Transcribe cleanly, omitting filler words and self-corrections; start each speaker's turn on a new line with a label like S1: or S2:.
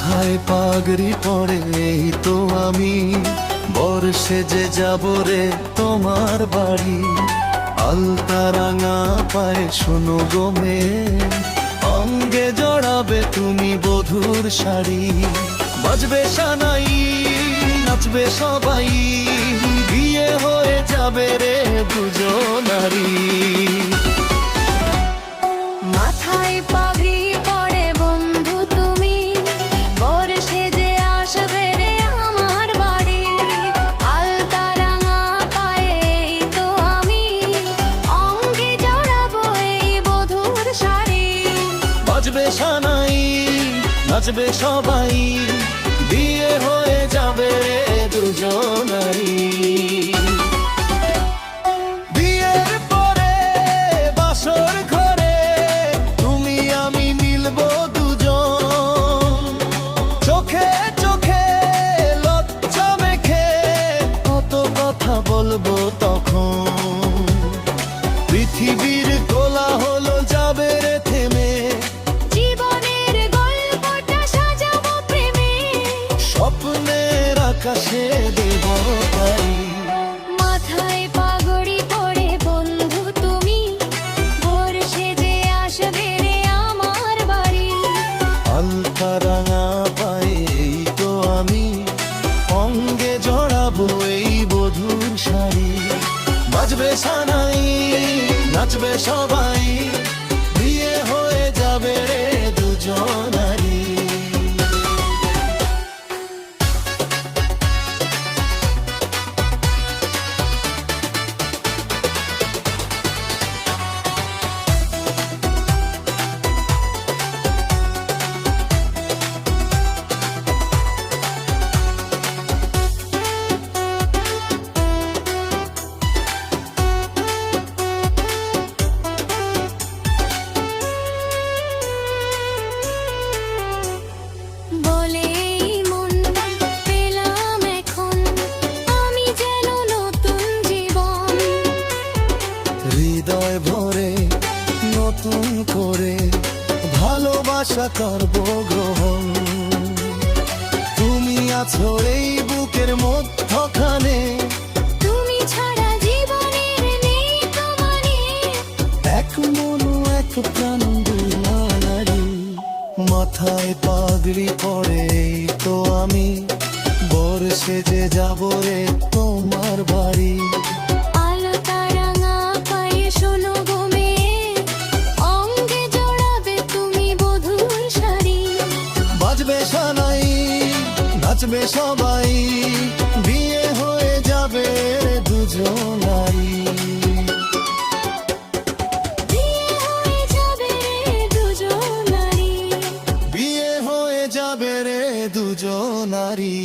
S1: মাথায় পাগড়ি পরে এই তো আমি বর সেজে যাব রে তোমার বাড়ি। আলতা রাঙা পায়ে শোনো গো মেয়ে, অঙ্গে জড়াবে তুমি বধুর শাড়ি। বাজবে সানাই, নাচবে সবাই, বিয়ে হয়ে যাবে রে দুজনারি।
S2: মাথায় পাগড়ি পরে বন্ধু তুমি, বর সেজে আসবে রে আমার বাড়ি। আলতা রাঙা পায়ে এই তো আমি, অঙ্গে জড়াবো এই বধুর শাড়ি।
S1: বাজবে সানাই, নাচবে সবাই, বিয়ে হয়ে যাবে রে দুজনারি। বিয়ের পরে বাসর ঘরে তুমি আমি মিলবো দুজন, চোখে চোখে লজ্জা মেখে কত কথা বলবো তখন। পৃথিবীর কোলাহল যাবে রে থেমে,
S2: জীবনের গল্পটা সাজাবো প্রেমে,
S1: স্বপ্নের আকাশে দেব পাই।
S2: মাথায় পাগড়ি পরে বন্ধু তুমি, বর সেজে আসবে রে আমার বাড়ি।
S1: আলতা রাঙা পায়ে এই তো আমি, অঙ্গে জড়াবো এই বধুর শাড়ি। বাজবে সানাই, নাচবে সবাই, বিয়ে হয়ে যাবে রে দুজনারি।
S2: বলেই মন পেলাম এখন আমি যেন নতুন জীবন।
S1: হৃদয় ভরে নতুন করে ভালোবাসা করবো গ্রহণ। তুমি আছো এই বুকের মধ্যখানে,
S2: তুমি ছাড়া জীবনের নেই তো মানে।
S1: এক মন এক প্রাণ দুলারি। মাথায় পাগড়ি পরে এই তো আমি বর সেজে যাব রে তোমার বাড়ি।
S2: আলতা রাঙা পায়ে শোনো গো মেয়ে, অঙ্গে জড়াবে তুমি বধুর শাড়ি।
S1: বাজবে সানাই, নাচবে সবাই, বিয়ে হয়ে যাবে রে দুজনারি।
S2: বিয়ে হয়ে যাবে রে দুজনারি।
S1: বিয়ে হয়ে যাবে রে দুজনারি।